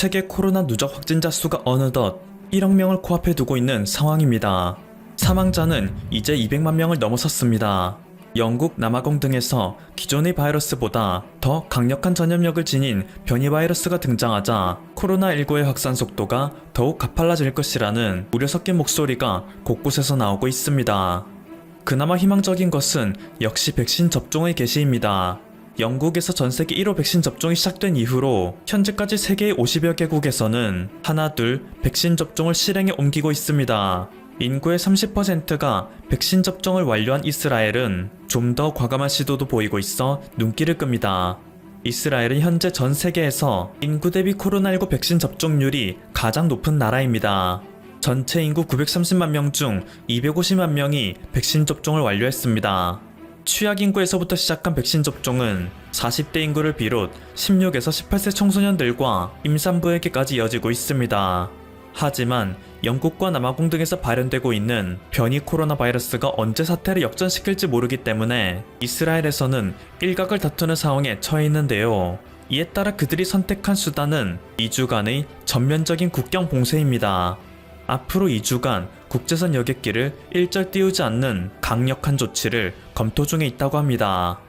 세계 코로나 누적 확진자 수가 어느덧 1억 명을 코앞에 두고 있는 상황입니다. 사망자는 이제 200만 명을 넘어섰습니다. 영국 남아공 등에서 기존의 바이러스보다 더 강력한 전염력을 지닌 변이 바이러스가 등장하자 코로나19의 확산 속도가 더욱 가팔라질 것이라는 우려 섞인 목소리가 곳곳에서 나오고 있습니다. 그나마 희망적인 것은 역시 백신 접종의 개시입니다. 영국에서 전세계 1호 백신 접종이 시작된 이후로 현재까지 세계의 50여 개국에서는 하나둘 백신 접종을 실행에 옮기고 있습니다. 인구의 30%가 백신 접종을 완료한 이스라엘은 좀 더 과감한 시도도 보이고 있어 눈길을 끕니다. 이스라엘은 현재 전 세계에서 인구 대비 코로나19 백신 접종률이 가장 높은 나라입니다. 전체 인구 930만 명 중 250만 명이 백신 접종을 완료했습니다. 취약 인구에서부터 시작한 백신 접종은 40대 인구를 비롯 16에서 18세 청소년들과 임산부에게까지 이어지고 있습니다. 하지만 영국과 남아공 등에서 발현되고 있는 변이 코로나 바이러스가 언제 사태를 역전시킬지 모르기 때문에 이스라엘에서는 일각을 다투는 상황에 처해 있는데요. 이에 따라 그들이 선택한 수단은 2주간의 전면적인 국경 봉쇄입니다. 앞으로 2주간 국제선 여객기를 일절 띄우지 않는 강력한 조치를 검토 중에 있다고 합니다.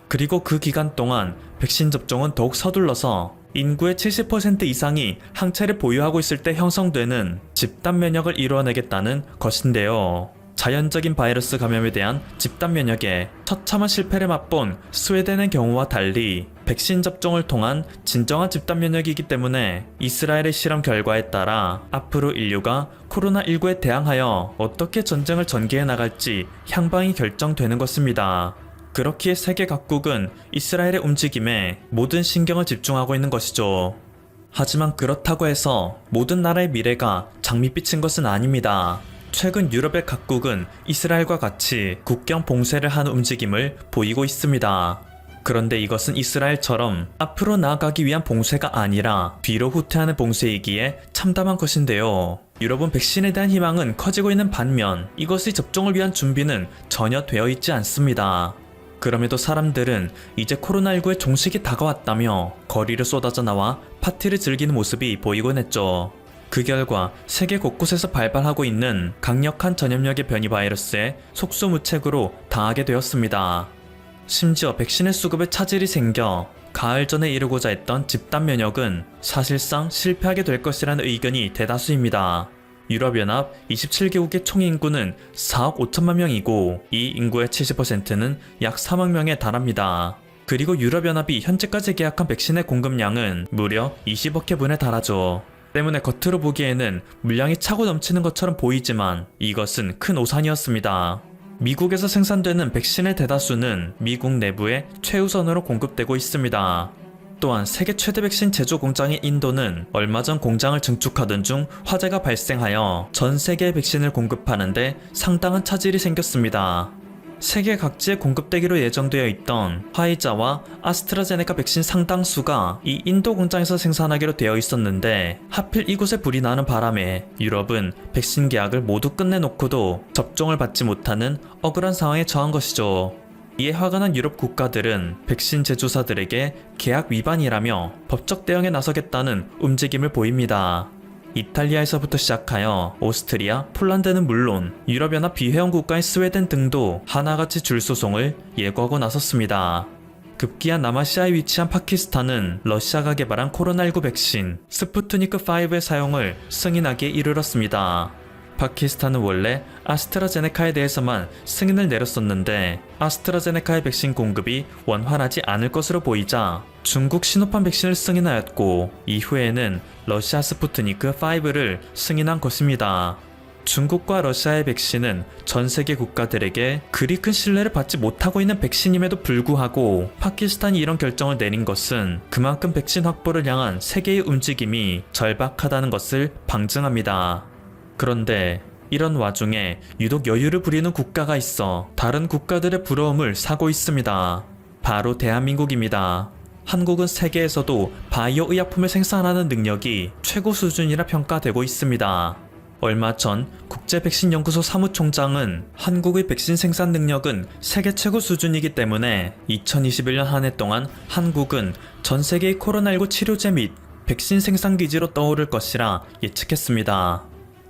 그리고 그 기간 동안 백신 접종은 더욱 서둘러서 인구의 70% 이상이 항체를 보유하고 있을 때 형성되는 집단 면역을 이루어내겠다는 것인데요. 자연적인 바이러스 감염에 대한 집단 면역에 처참한 실패를 맛본 스웨덴의 경우와 달리 백신 접종을 통한 진정한 집단 면역이기 때문에 이스라엘의 실험 결과에 따라 앞으로 인류가 코로나19에 대항하여 어떻게 전쟁을 전개해 나갈지 향방이 결정되는 것입니다. 그렇기에 세계 각국은 이스라엘의 움직임에 모든 신경을 집중하고 있는 것이죠. 하지만 그렇다고 해서 모든 나라의 미래가 장밋빛인 것은 아닙니다. 최근 유럽의 각국은 이스라엘과 같이 국경 봉쇄를 하는 움직임을 보이고 있습니다. 그런데 이것은 이스라엘처럼 앞으로 나아가기 위한 봉쇄가 아니라 뒤로 후퇴하는 봉쇄이기에 참담한 것인데요. 유럽은 백신에 대한 희망은 커지고 있는 반면 이것의 접종을 위한 준비는 전혀 되어 있지 않습니다. 그럼에도 사람들은 이제 코로나19의 종식이 다가왔다며 거리를 쏟아져 나와 파티를 즐기는 모습이 보이곤 했죠. 그 결과 세계 곳곳에서 발발하고 있는 강력한 전염력의 변이 바이러스에 속수무책으로 당하게 되었습니다. 심지어 백신의 수급에 차질이 생겨 가을 전에 이루고자 했던 집단 면역은 사실상 실패하게 될 것이라는 의견이 대다수입니다. 유럽연합 27개국의 총인구는 4억 5천만 명이고 이 인구의 70%는 약 3억 명에 달합니다. 그리고 유럽연합이 현재까지 계약한 백신의 공급량은 무려 20억 회분에 달하죠. 때문에 겉으로 보기에는 물량이 차고 넘치는 것처럼 보이지만 이것은 큰 오산이었습니다. 미국에서 생산되는 백신의 대다수는 미국 내부에 최우선으로 공급되고 있습니다. 또한 세계 최대 백신 제조 공장인 인도는 얼마 전 공장을 증축하던 중 화재가 발생하여 전 세계의 백신을 공급하는데 상당한 차질이 생겼습니다. 세계 각지에 공급되기로 예정되어 있던 화이자와 아스트라제네카 백신 상당수가 이 인도 공장에서 생산하기로 되어 있었는데 하필 이곳에 불이 나는 바람에 유럽은 백신 계약을 모두 끝내놓고도 접종을 받지 못하는 억울한 상황에 처한 것이죠. 이에 화가 난 유럽 국가들은 백신 제조사들에게 계약 위반이라며 법적 대응에 나서겠다는 움직임을 보입니다. 이탈리아에서부터 시작하여 오스트리아, 폴란드는 물론 유럽연합 비회원 국가인 스웨덴 등도 하나같이 줄 소송을 예고하고 나섰습니다. 급기야 남아시아에 위치한 파키스탄은 러시아가 개발한 코로나19 백신 스푸트니크5의 사용을 승인하기에 이르렀습니다. 파키스탄은 원래 아스트라제네카에 대해서만 승인을 내렸었는데 아스트라제네카의 백신 공급이 원활하지 않을 것으로 보이자 중국 시노팜 백신을 승인하였고 이후에는 러시아 스푸트니크 5를 승인한 것입니다. 중국과 러시아의 백신은 전 세계 국가들에게 그리 큰 신뢰를 받지 못하고 있는 백신임에도 불구하고 파키스탄이 이런 결정을 내린 것은 그만큼 백신 확보를 향한 세계의 움직임이 절박하다는 것을 방증합니다. 그런데 이런 와중에 유독 여유를 부리는 국가가 있어 다른 국가들의 부러움을 사고 있습니다. 바로 대한민국입니다. 한국은 세계에서도 바이오 의약품을 생산하는 능력이 최고 수준이라 평가되고 있습니다. 얼마 전 국제백신연구소 사무총장은 한국의 백신 생산 능력은 세계 최고 수준이기 때문에 2021년 한 해 동안 한국은 전 세계의 코로나19 치료제 및 백신 생산 기지로 떠오를 것이라 예측했습니다.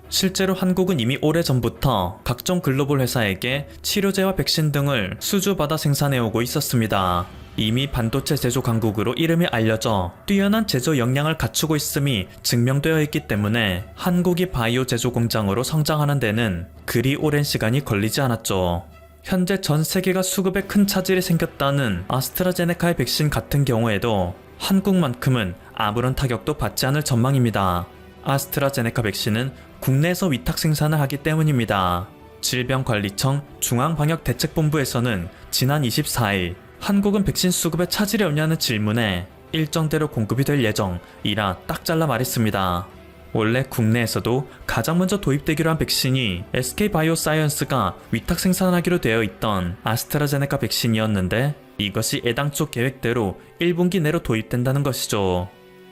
실제로 한국은 이미 오래전부터 각종 글로벌 회사에게 치료제와 백신 등을 수주받아 생산해오고 있었습니다. 이미 반도체 제조 강국으로 이름이 알려져 뛰어난 제조 역량을 갖추고 있음이 증명되어 있기 때문에 한국이 바이오 제조 공장으로 성장하는 데는 그리 오랜 시간이 걸리지 않았죠. 현재 전 세계가 수급에 큰 차질이 생겼다는 아스트라제네카의 백신 같은 경우에도 한국만큼은 아무런 타격도 받지 않을 전망입니다. 아스트라제네카 백신은 국내에서 위탁 생산을 하기 때문입니다. 질병관리청 중앙방역대책본부에서는 지난 24일 한국은 백신 수급에 차질이 없냐는 질문에 일정대로 공급이 될 예정이라 딱 잘라 말했습니다. 원래 국내에서도 가장 먼저 도입되기로 한 백신이 SK바이오사이언스가 위탁 생산하기로 되어 있던 아스트라제네카 백신이었는데 이것이 애당초 계획대로 1분기 내로 도입된다는 것이죠.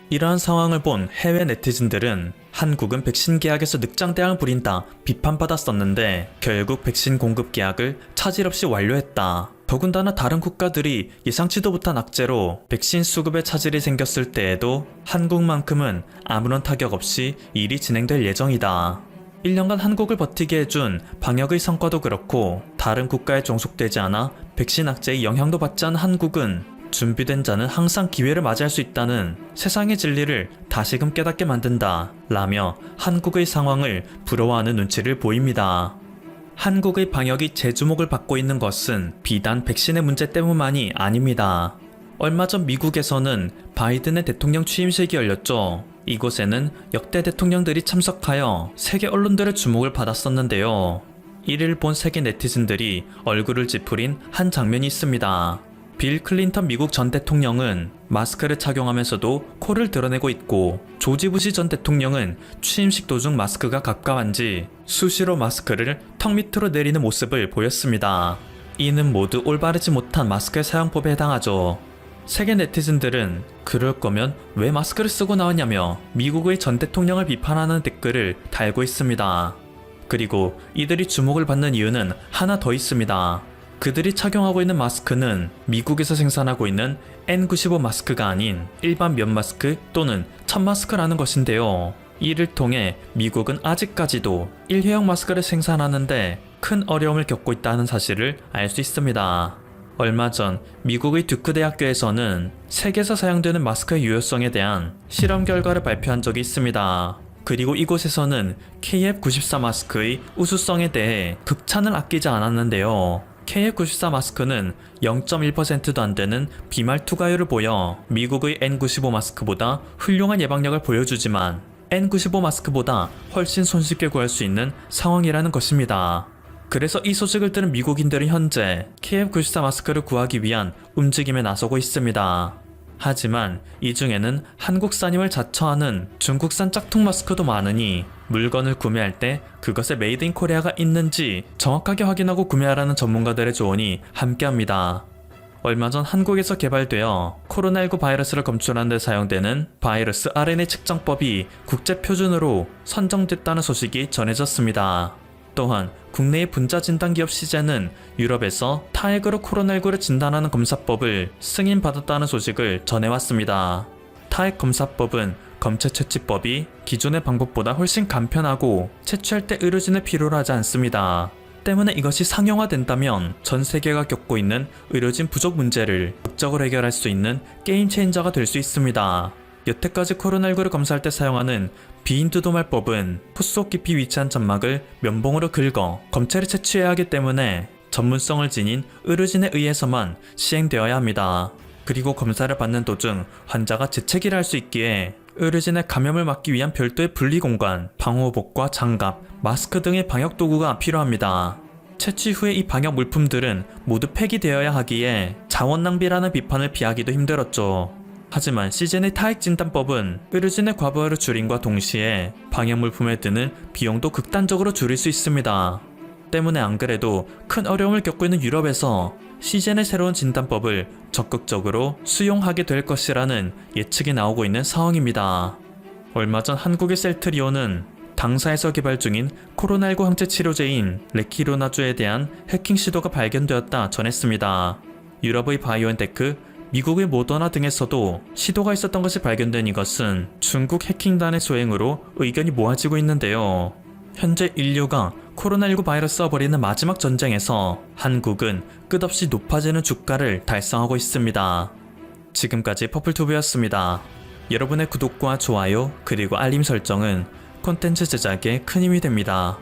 이러한 상황을 본 해외 네티즌들은 한국은 백신 계약에서 늑장대항을 부린다 비판받았었는데 결국 백신 공급 계약을 차질 없이 완료했다. 더군다나 다른 국가들이 예상치도 못한 악재로 백신 수급에 차질이 생겼을 때에도 한국만큼은 아무런 타격 없이 일이 진행될 예정이다. 1년간 한국을 버티게 해준 방역의 성과도 그렇고 다른 국가에 종속되지 않아 백신 악재의 영향도 받지 않은 한국은 준비된 자는 항상 기회를 맞이할 수 있다는 세상의 진리를 다시금 깨닫게 만든다 라며 한국의 상황을 부러워하는 눈치를 보입니다. 한국의 방역이 재주목을 받고 있는 것은 비단 백신의 문제 때문만이 아닙니다. 얼마 전 미국에서는 바이든의 대통령 취임식이 열렸죠. 이곳에는 역대 대통령들이 참석하여 세계 언론들의 주목을 받았었는데요. 이를 본 세계 네티즌들이 얼굴을 찌푸린 한 장면이 있습니다. 빌 클린턴 미국 전 대통령은 마스크를 착용하면서도 코를 드러내고 있고 조지 부시 전 대통령은 취임식 도중 마스크가 가까운지 수시로 마스크를 턱 밑으로 내리는 모습을 보였습니다. 이는 모두 올바르지 못한 마스크의 사용법에 해당하죠. 세계 네티즌들은 그럴 거면 왜 마스크를 쓰고 나왔냐며 미국의 전 대통령을 비판하는 댓글을 달고 있습니다. 그리고 이들이 주목을 받는 이유는 하나 더 있습니다. 그들이 착용하고 있는 마스크는 미국에서 생산하고 있는 N95 마스크가 아닌 일반 면 마스크 또는 천 마스크라는 것인데요. 이를 통해 미국은 아직까지도 일회용 마스크를 생산하는데 큰 어려움을 겪고 있다는 사실을 알 수 있습니다. 얼마 전 미국의 듀크 대학교에서는 세계에서 사용되는 마스크의 유효성에 대한 실험 결과를 발표한 적이 있습니다. 그리고 이곳에서는 KF94 마스크의 우수성에 대해 극찬을 아끼지 않았는데요. KF94 마스크는 0.1%도 안 되는 비말 투과율을 보여 미국의 N95 마스크보다 훌륭한 예방력을 보여주지만 N95 마스크보다 훨씬 손쉽게 구할 수 있는 상황이라는 것입니다. 그래서 이 소식을 들은 미국인들은 현재 KF94 마스크를 구하기 위한 움직임에 나서고 있습니다. 하지만 이 중에는 한국산임을 자처하는 중국산 짝퉁 마스크도 많으니 물건을 구매할 때 그것에 메이드 인 코리아가 있는지 정확하게 확인하고 구매하라는 전문가들의 조언이 함께합니다. 얼마 전 한국에서 개발되어 코로나19 바이러스를 검출하는 데 사용되는 바이러스 RNA 측정법이 국제 표준으로 선정됐다는 소식이 전해졌습니다. 또한 국내의 분자 진단 기업 시젠은 유럽에서 타액으로 코로나19를 진단하는 검사법을 승인받았다는 소식을 전해왔습니다. 타액 검사법은 검체 채취법이 기존의 방법보다 훨씬 간편하고 채취할 때 의료진을 필요로 하지 않습니다. 때문에 이것이 상용화된다면 전 세계가 겪고 있는 의료진 부족 문제를 극적으로 해결할 수 있는 게임 체인저가 될 수 있습니다. 여태까지 코로나19를 검사할 때 사용하는 비인두도말법은 풋속 깊이 위치한 점막을 면봉으로 긁어 검체를 채취해야 하기 때문에 전문성을 지닌 의료진에 의해서만 시행되어야 합니다. 그리고 검사를 받는 도중 환자가 재채기를 할 수 있기에 의료진의 감염을 막기 위한 별도의 분리공간, 방호복과 장갑, 마스크 등의 방역도구가 필요합니다. 채취 후에 이 방역 물품들은 모두 폐기되어야 하기에 자원 낭비라는 비판을 피하기도 힘들었죠. 하지만 시젠의 타액 진단법은 의료진의 과부하를 줄임과 동시에 방역물품에 드는 비용도 극단적으로 줄일 수 있습니다. 때문에 안 그래도 큰 어려움을 겪고 있는 유럽에서 시젠의 새로운 진단법을 적극적으로 수용하게 될 것이라는 예측이 나오고 있는 상황입니다. 얼마 전 한국의 셀트리온은 당사에서 개발 중인 코로나19 항체 치료제인 레키로나주에 대한 해킹 시도가 발견되었다 전했습니다. 유럽의 바이오엔테크, 미국의 모더나 등에서도 시도가 있었던 것이 발견된 이것은 중국 해킹단의 소행으로 의견이 모아지고 있는데요. 현재 인류가 코로나19 바이러스와 벌이는 마지막 전쟁에서 한국은 끝없이 높아지는 주가를 달성하고 있습니다. 지금까지 퍼플투브였습니다. 여러분의 구독과 좋아요 그리고 알림 설정은 콘텐츠 제작에 큰 힘이 됩니다.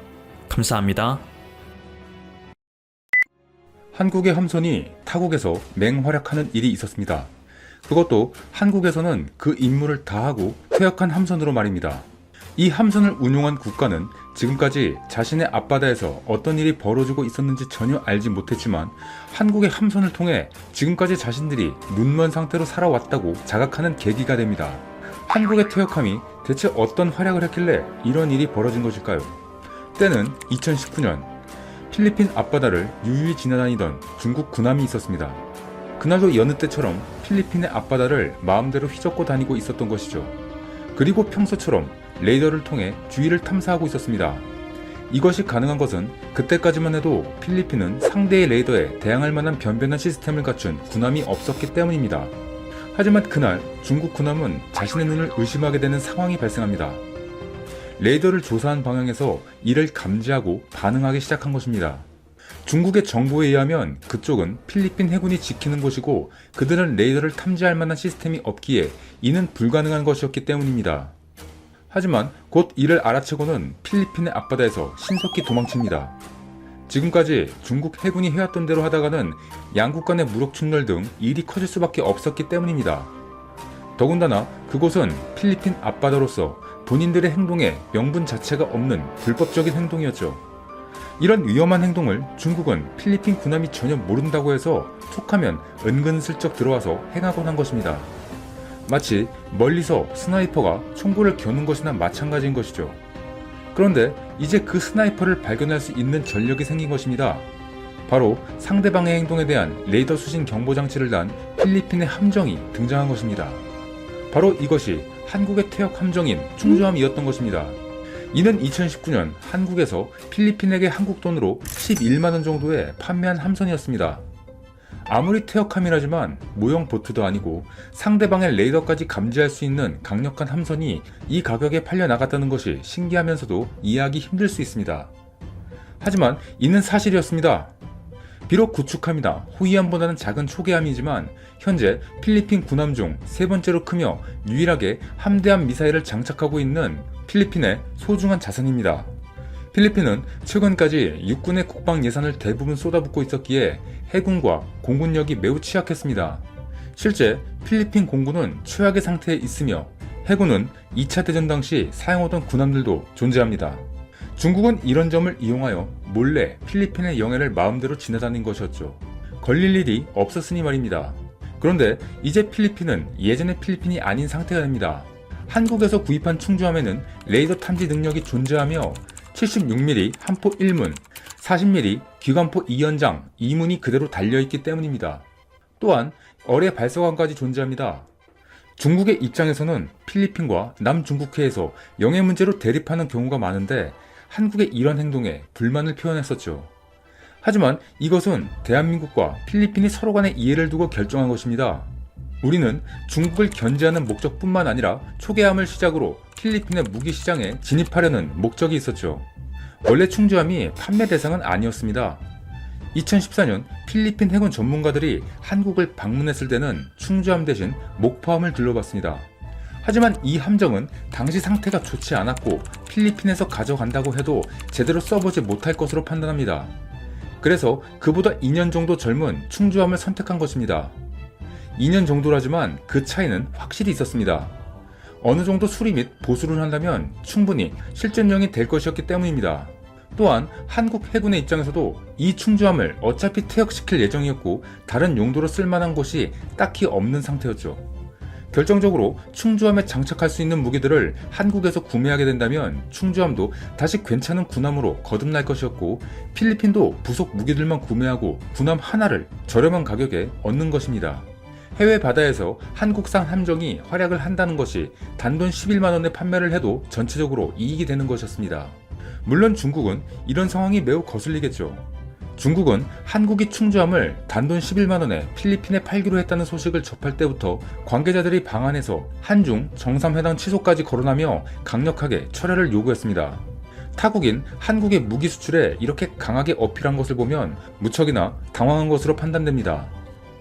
감사합니다. 한국의 함선이 타국에서 맹활약하는 일이 있었습니다. 그것도 한국에서는 그 임무를 다하고 퇴역한 함선으로 말입니다. 이 함선을 운용한 국가는 지금까지 자신의 앞바다에서 어떤 일이 벌어지고 있었는지 전혀 알지 못했지만 한국의 함선을 통해 지금까지 자신들이 눈먼 상태로 살아왔다고 자각하는 계기가 됩니다. 한국의 퇴역함이 대체 어떤 활약을 했길래 이런 일이 벌어진 것일까요? 때는 2019년 필리핀 앞바다를 유유히 지나다니던 중국 군함이 있었습니다. 그날도 여느 때처럼 필리핀의 앞바다를 마음대로 휘젓고 다니고 있었던 것이죠. 그리고 평소처럼 레이더를 통해 주위를 탐사하고 있었습니다. 이것이 가능한 것은 그때까지만 해도 필리핀은 상대의 레이더에 대항할 만한 변변한 시스템을 갖춘 군함이 없었기 때문입니다. 하지만 그날 중국 군함은 자신의 눈을 의심하게 되는 상황이 발생합니다. 레이더를 조사한 방향에서 이를 감지하고 반응하기 시작한 것입니다. 중국의 정보에 의하면 그쪽은 필리핀 해군이 지키는 곳이고 그들은 레이더를 탐지할 만한 시스템이 없기에 이는 불가능한 것이었기 때문입니다. 하지만 곧 이를 알아채고는 필리핀의 앞바다에서 신속히 도망칩니다. 지금까지 중국 해군이 해왔던 대로 하다가는 양국 간의 무력 충돌 등 일이 커질 수밖에 없었기 때문입니다. 더군다나 그곳은 필리핀 앞바다로서 본인들의 행동에 명분 자체가 없는 불법적인 행동이었죠. 이런 위험한 행동을 중국은 필리핀 군함이 전혀 모른다고 해서 툭하면 은근슬쩍 들어와서 행하곤 한 것입니다. 마치 멀리서 스나이퍼가 총구를 겨눈 것이나 마찬가지인 것이죠. 그런데 이제 그 스나이퍼를 발견할 수 있는 전력이 생긴 것입니다. 바로 상대방의 행동에 대한 레이더 수신 경보 장치를 단 필리핀의 함정이 등장한 것입니다. 바로 이것이 한국의 퇴역 함정인 충주함이었던 것입니다. 이는 2019년 한국에서 필리핀에게 한국 돈으로 11만원 정도에 판매한 함선이었습니다. 아무리 퇴역함이라지만 모형 보트도 아니고 상대방의 레이더까지 감지할 수 있는 강력한 함선이 이 가격에 팔려나갔다는 것이 신기하면서도 이해하기 힘들 수 있습니다. 하지만 이는 사실이었습니다. 비록 구축함이나 호위함보다는 작은 초계함이지만 현재 필리핀 군함 중 세 번째로 크며 유일하게 함대함 미사일을 장착하고 있는 필리핀의 소중한 자산입니다. 필리핀은 최근까지 육군의 국방 예산을 대부분 쏟아붓고 있었기에 해군과 공군력이 매우 취약했습니다. 실제 필리핀 공군은 최악의 상태에 있으며 해군은 2차 대전 당시 사용하던 군함들도 존재합니다. 중국은 이런 점을 이용하여 몰래 필리핀의 영해를 마음대로 지나다닌 것이었죠. 걸릴 일이 없었으니 말입니다. 그런데 이제 필리핀은 예전의 필리핀이 아닌 상태가 됩니다. 한국에서 구입한 충주함에는 레이더 탐지 능력이 존재하며 76mm 한포 1문, 40mm 기관포 2연장 2문이 그대로 달려있기 때문입니다. 또한 어뢰 발사관까지 존재합니다. 중국의 입장에서는 필리핀과 남중국해에서 영해 문제로 대립하는 경우가 많은데 한국의 이런 행동에 불만을 표현했었죠. 하지만 이것은 대한민국과 필리핀이 서로 간의 이해를 두고 결정한 것입니다. 우리는 중국을 견제하는 목적뿐만 아니라 초계함을 시작으로 필리핀의 무기 시장에 진입하려는 목적이 있었죠. 원래 충주함이 판매 대상은 아니었습니다. 2014년 필리핀 해군 전문가들이 한국을 방문했을 때는 충주함 대신 목포함을 둘러봤습니다. 하지만 이 함정은 당시 상태가 좋지 않았고 필리핀에서 가져간다고 해도 제대로 써보지 못할 것으로 판단합니다. 그래서 그보다 2년 정도 젊은 충주함을 선택한 것입니다. 2년 정도라지만 그 차이는 확실히 있었습니다. 어느 정도 수리 및 보수를 한다면 충분히 실전용이 될 것이었기 때문입니다. 또한 한국 해군의 입장에서도 이 충주함을 어차피 퇴역시킬 예정이었고 다른 용도로 쓸만한 곳이 딱히 없는 상태였죠. 결정적으로 충주함에 장착할 수 있는 무기들을 한국에서 구매하게 된다면 충주함도 다시 괜찮은 군함으로 거듭날 것이었고 필리핀도 부속 무기들만 구매하고 군함 하나를 저렴한 가격에 얻는 것입니다. 해외 바다에서 한국산 함정이 활약을 한다는 것이 단돈 11만원에 판매를 해도 전체적으로 이익이 되는 것이었습니다. 물론 중국은 이런 상황이 매우 거슬리겠죠. 중국은 한국이 충주함을 단돈 11만원에 필리핀에 팔기로 했다는 소식을 접할 때부터 관계자들이 방한해서 한중 정상회담 취소까지 거론하며 강력하게 철회를 요구했습니다. 타국인 한국의 무기 수출에 이렇게 강하게 어필한 것을 보면 무척이나 당황한 것으로 판단됩니다.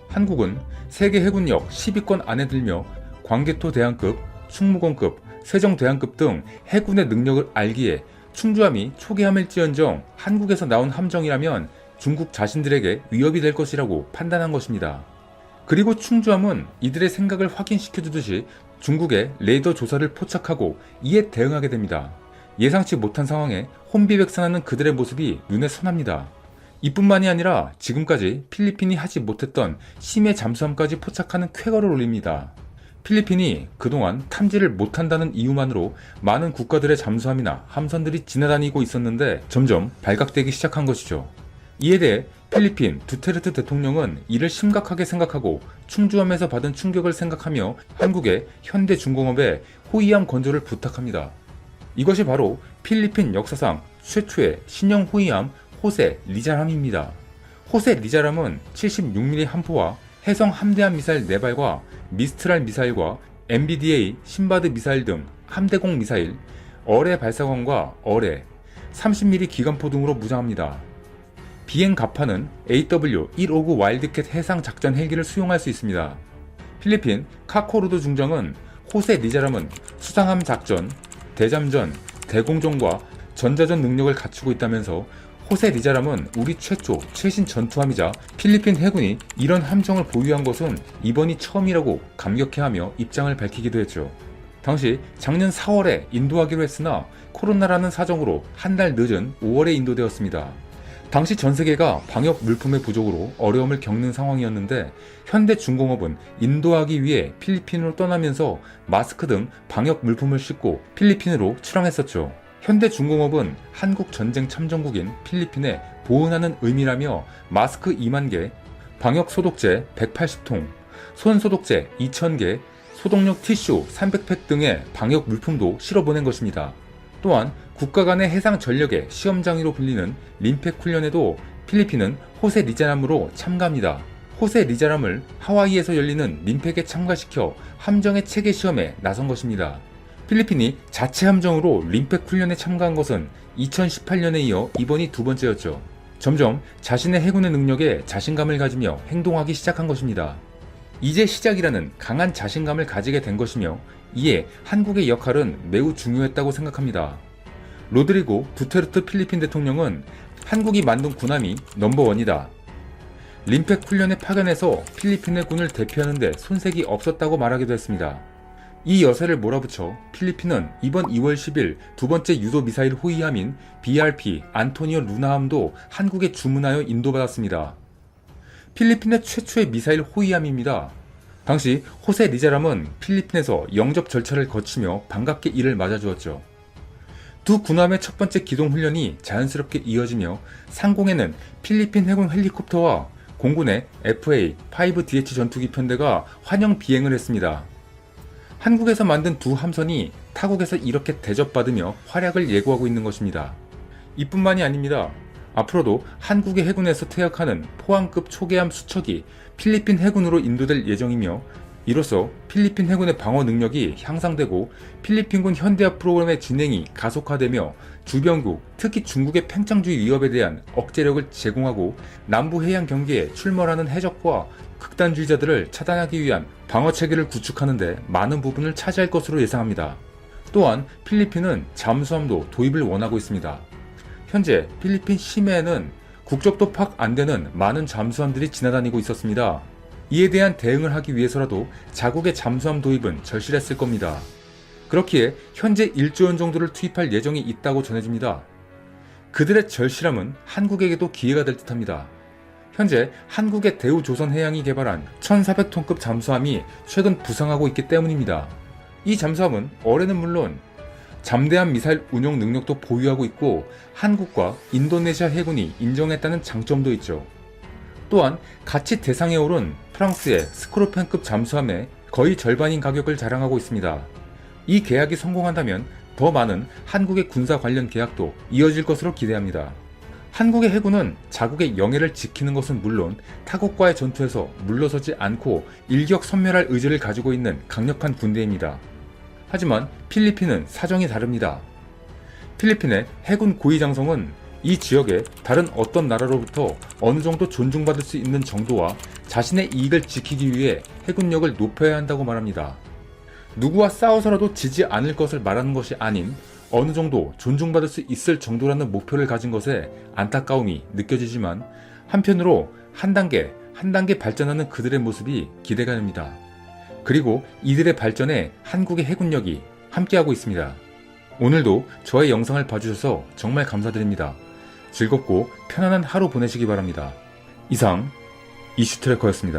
한국은 세계 해군력 10위권 안에 들며 광개토 대항급, 충무공급, 세종대항급 등 해군의 능력을 알기에 충주함이 초기함일지언정 한국에서 나온 함정이라면 중국 자신들에게 위협이 될 것이라고 판단한 것입니다. 그리고 충주함은 이들의 생각을 확인시켜주듯이 중국의 레이더 조사를 포착하고 이에 대응하게 됩니다. 예상치 못한 상황에 혼비백산하는 그들의 모습이 눈에 선합니다. 이뿐만이 아니라 지금까지 필리핀이 하지 못했던 심해 잠수함까지 포착하는 쾌거를 올립니다. 필리핀이 그동안 탐지를 못한다는 이유만으로 많은 국가들의 잠수함이나 함선들이 지나다니고 있었는데 점점 발각되기 시작한 것이죠. 이에 대해 필리핀 두테르테 대통령은 이를 심각하게 생각하고 충주함에서 받은 충격을 생각하며 한국의 현대중공업에 호위함 건조를 부탁합니다. 이것이 바로 필리핀 역사상 최초의 신형 호위함 호세 리자람입니다. 호세 리자람은 76mm 함포와 해성 함대함 미사일 4발과 미스트랄 미사일과 MBDA 신바드 미사일 등 함대공 미사일, 어뢰 발사관과 어뢰, 30mm 기관포 등으로 무장합니다. 비행 갑판은 AW-159 와일드캣 해상 작전 헬기를 수용할 수 있습니다. 필리핀 카코루도 중정은 호세 리자람은 수상함 작전, 대잠전, 대공전과 전자전 능력을 갖추고 있다면서 호세 리자람은 우리 최초 최신 전투함이자 필리핀 해군이 이런 함정을 보유한 것은 이번이 처음이라고 감격해하며 입장을 밝히기도 했죠. 당시 작년 4월에 인도하기로 했으나 코로나라는 사정으로 한 달 늦은 5월에 인도되었습니다. 당시 전 세계가 방역 물품의 부족으로 어려움을 겪는 상황이었는데 현대중공업은 인도하기 위해 필리핀으로 떠나면서 마스크 등 방역 물품을 싣고 필리핀으로 출항했었죠. 현대중공업은 한국 전쟁 참전국인 필리핀에 보은하는 의미라며 마스크 2만 개, 방역 소독제 180통, 손 소독제 2,000개, 소독용 티슈 300팩 등의 방역 물품도 실어보낸 것입니다. 또한 국가 간의 해상 전력의 시험장으로 불리는 림팩 훈련에도 필리핀은 호세 리자람으로 참가합니다. 호세 리자람을 하와이에서 열리는 림팩에 참가시켜 함정의 체계 시험에 나선 것입니다. 필리핀이 자체 함정으로 림팩 훈련에 참가한 것은 2018년에 이어 이번이 두 번째였죠. 점점 자신의 해군의 능력에 자신감을 가지며 행동하기 시작한 것입니다. 이제 시작이라는 강한 자신감을 가지게 된 것이며 이에 한국의 역할은 매우 중요했다고 생각합니다. 로드리고 두테르테 필리핀 대통령은 한국이 만든 군함이 넘버원이다. 림팩 훈련에 파견해서 필리핀의 군을 대표하는 데 손색이 없었다고 말하기도 했습니다. 이 여세를 몰아붙여 필리핀은 이번 2월 10일 두 번째 유도 미사일 호위함인 BRP 안토니오 루나함도 한국에 주문하여 인도받았습니다. 필리핀의 최초의 미사일 호위함입니다. 당시 호세 리자람은 필리핀에서 영접 절차를 거치며 반갑게 이를 맞아주었죠. 두 군함의 첫 번째 기동 훈련이 자연스럽게 이어지며 상공에는 필리핀 해군 헬리콥터와 공군의 FA-5DH 전투기 편대가 환영 비행을 했습니다. 한국에서 만든 두 함선이 타국에서 이렇게 대접받으며 활약을 예고하고 있는 것입니다. 이뿐만이 아닙니다. 앞으로도 한국의 해군에서 퇴역하는 포항급 초계함 수척이 필리핀 해군으로 인도될 예정이며 이로써 필리핀 해군의 방어 능력이 향상되고 필리핀군 현대화 프로그램의 진행이 가속화되며 주변국, 특히 중국의 팽창주의 위협에 대한 억제력을 제공하고 남부 해양 경계에 출몰하는 해적과 극단주의자들을 차단하기 위한 방어 체계를 구축하는 데 많은 부분을 차지할 것으로 예상합니다. 또한 필리핀은 잠수함도 도입을 원하고 있습니다. 현재 필리핀 심해에는 국적도 파악 안 되는 많은 잠수함들이 지나다니고 있었습니다. 이에 대한 대응을 하기 위해서라도 자국의 잠수함 도입은 절실했을 겁니다. 그렇기에 현재 1조 원 정도를 투입할 예정이 있다고 전해집니다. 그들의 절실함은 한국에게도 기회가 될 듯합니다. 현재 한국의 대우조선해양이 개발한 1400톤급 잠수함이 최근 부상하고 있기 때문입니다. 이 잠수함은 어뢰는 물론 잠대한 미사일 운용 능력도 보유하고 있고 한국과 인도네시아 해군이 인정했다는 장점도 있죠. 또한 같이 대상에 오른 프랑스의 스코르펜급 잠수함의 거의 절반인 가격을 자랑하고 있습니다. 이 계약이 성공한다면 더 많은 한국의 군사 관련 계약도 이어질 것으로 기대합니다. 한국의 해군은 자국의 영해를 지키는 것은 물론 타국과의 전투에서 물러서지 않고 일격선멸할 의지를 가지고 있는 강력한 군대입니다. 하지만 필리핀은 사정이 다릅니다. 필리핀의 해군 고위장성은 이 지역에 다른 어떤 나라로부터 어느 정도 존중받을 수 있는 정도와 자신의 이익을 지키기 위해 해군력을 높여야 한다고 말합니다. 누구와 싸워서라도 지지 않을 것을 말하는 것이 아닌 어느 정도 존중받을 수 있을 정도라는 목표를 가진 것에 안타까움이 느껴지지만 한편으로 한 단계 발전하는 그들의 모습이 기대가 됩니다. 그리고 이들의 발전에 한국의 해군력이 함께하고 있습니다. 오늘도 저의 영상을 봐주셔서 정말 감사드립니다. 즐겁고 편안한 하루 보내시기 바랍니다. 이상 이슈트래커였습니다.